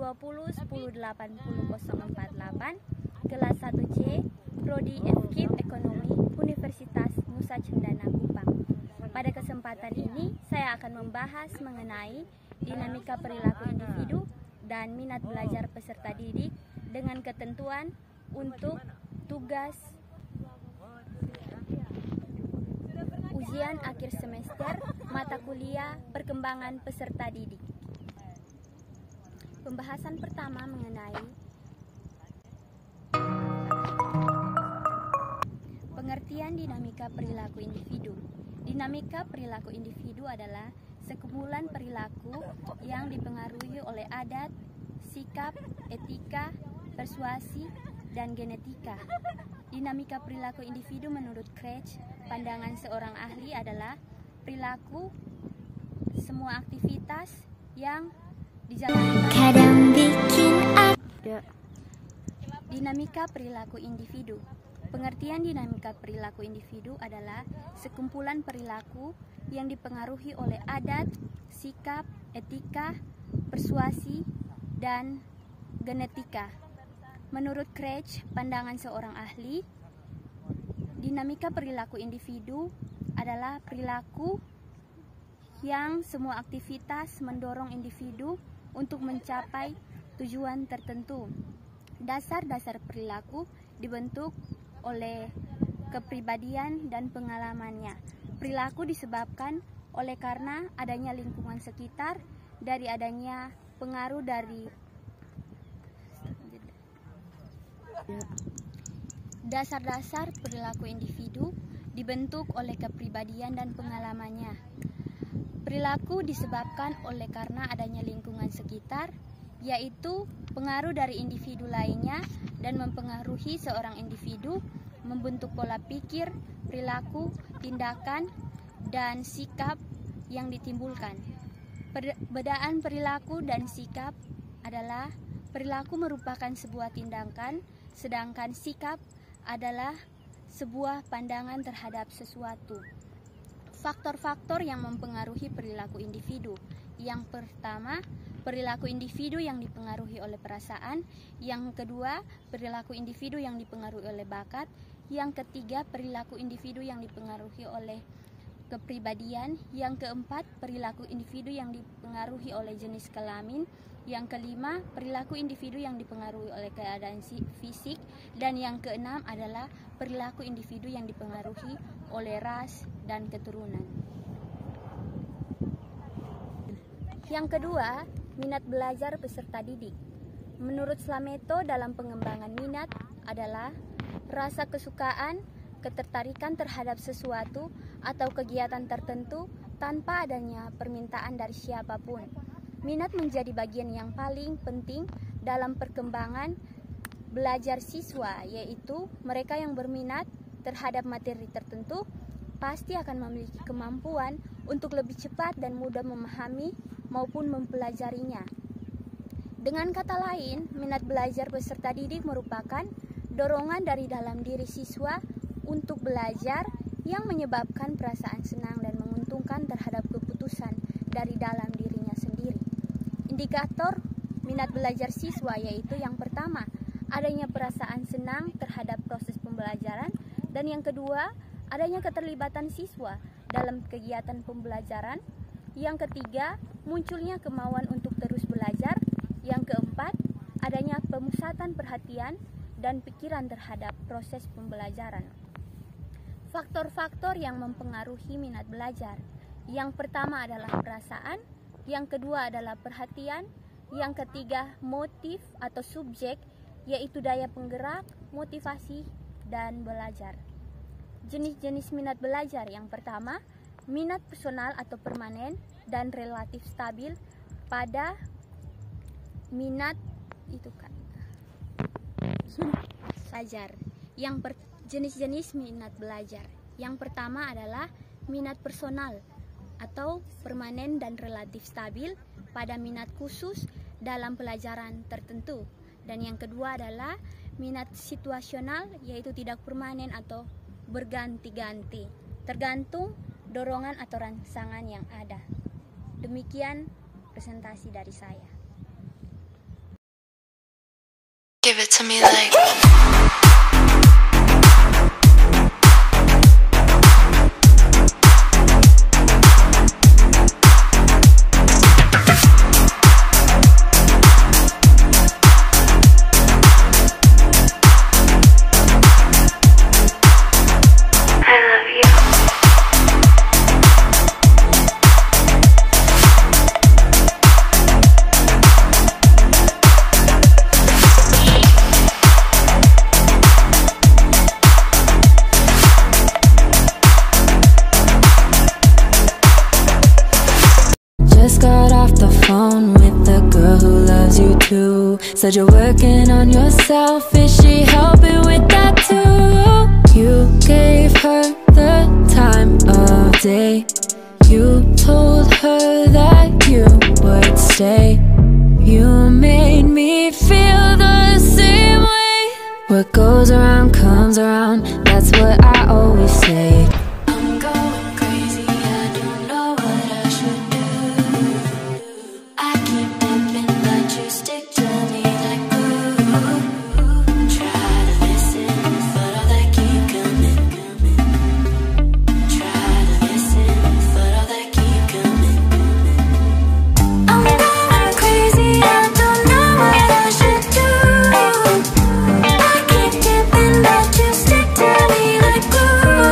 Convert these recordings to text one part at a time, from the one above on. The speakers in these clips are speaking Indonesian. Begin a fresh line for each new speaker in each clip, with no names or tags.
20108048, kelas 1C, Prodi FKIP Ekonomi, Universitas Nusa Cendana Kupang. Pada kesempatan ini, saya akan membahas mengenai dinamika perilaku individu dan minat belajar peserta didik dengan ketentuan untuk tugas ujian akhir semester mata kuliah perkembangan peserta didik. Pembahasan pertama mengenai pengertian dinamika perilaku individu. Dinamika perilaku individu adalah sekumpulan perilaku yang dipengaruhi oleh adat, sikap, etika, persuasi, dan genetika. Dinamika perilaku individu menurut Craig, pandangan seorang ahli adalah perilaku semua aktivitas yang dijalankan. Dinamika perilaku individu. Pengertian dinamika perilaku individu adalah sekumpulan perilaku yang dipengaruhi oleh adat, sikap, etika, persuasi, dan genetika. Menurut Craig, pandangan seorang ahli, dinamika perilaku individu adalah perilaku yang semua aktivitas mendorong individu untuk mencapai tujuan tertentu. Dasar-dasar perilaku dibentuk oleh kepribadian dan pengalamannya. Perilaku disebabkan oleh karena adanya lingkungan sekitar, dari adanya pengaruh dari dasar-dasar perilaku individu dibentuk oleh kepribadian dan pengalamannya. Perilaku disebabkan oleh karena adanya lingkungan sekitar, yaitu pengaruh dari individu lainnya dan mempengaruhi seorang individu membentuk pola pikir, perilaku, tindakan, dan sikap yang ditimbulkan. Perbedaan perilaku dan sikap adalah perilaku merupakan sebuah tindakan, sedangkan sikap adalah sebuah pandangan terhadap sesuatu. Faktor-faktor yang mempengaruhi perilaku individu. Yang pertama, perilaku individu yang dipengaruhi oleh perasaan. Yang kedua, perilaku individu yang dipengaruhi oleh bakat. Yang ketiga, perilaku individu yang dipengaruhi oleh kepribadian. Yang keempat, perilaku individu yang dipengaruhi oleh jenis kelamin. Yang kelima, perilaku individu yang dipengaruhi oleh keadaan fisik. Dan yang keenam adalah perilaku individu yang dipengaruhi oleh ras dan keturunan. Yang kedua, minat belajar peserta didik. Menurut Slameto, dalam pengembangan minat adalah rasa kesukaan, ketertarikan terhadap sesuatu atau kegiatan tertentu tanpa adanya permintaan dari siapapun. Minat menjadi bagian yang paling penting dalam perkembangan belajar siswa, yaitu mereka yang berminat terhadap materi tertentu pasti akan memiliki kemampuan untuk lebih cepat dan mudah memahami maupun mempelajarinya. Dengan kata lain, minat belajar peserta didik merupakan dorongan dari dalam diri siswa untuk belajar yang menyebabkan perasaan senang dan menguntungkan terhadap keputusan dari dalam dirinya sendiri. Indikator minat belajar siswa yaitu yang pertama, adanya perasaan senang terhadap proses pembelajaran, dan yang kedua, adanya keterlibatan siswa dalam kegiatan pembelajaran. Yang ketiga, munculnya kemauan untuk terus belajar. Yang keempat, adanya pemusatan perhatian dan pikiran terhadap proses pembelajaran. Faktor-faktor yang mempengaruhi minat belajar. Yang pertama adalah perasaan, yang kedua adalah perhatian, yang ketiga motif atau subjek, yaitu daya penggerak, motivasi, dan belajar. Jenis-jenis minat belajar. Yang pertama, minat personal atau permanen dan relatif stabil pada minat itu kan belajar. Jenis-jenis minat belajar. Yang pertama adalah minat personal atau permanen dan relatif stabil pada minat khusus dalam pelajaran tertentu. Dan yang kedua adalah minat situasional, yaitu tidak permanen atau berganti-ganti, tergantung dorongan atau rangsangan yang ada. Demikian presentasi dari saya.
Give it to me like
Just got off the phone with the girl who loves you too. Said you're working on yourself, is she helping with that too? You gave her the time of day. You told her that you would stay. You made me feel the same way. What goes around comes around, that's what I always say. I'm going crazy, I don't know what I should do. I keep dipping, but you stick to me like glue. Try to listen, but all that keep coming. Try to listen, but all that keep coming. I'm going crazy, I don't know what I should do. I keep dipping, but you stick to me like glue.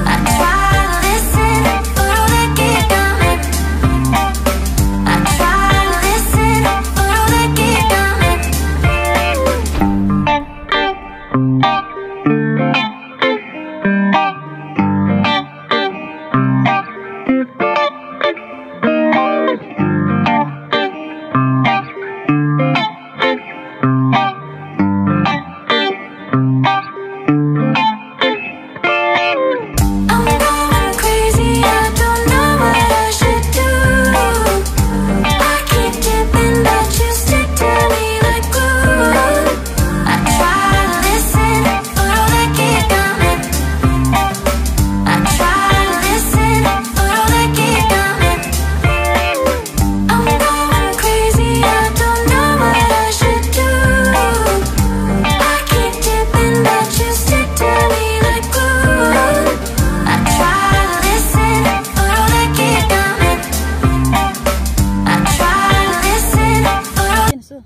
I try to listen, but all that keep coming. I try to listen, but all that keep I'm going crazy, I don't know what I should do. I keep dipping, but you stick to me like glue. I try to listen, but all that keep coming. I try to listen, but all that keep coming. I'm going crazy, I don't know what I should do. I keep dipping, but you stick to me like glue. I try to listen, but all that keep coming. I try to listen, but all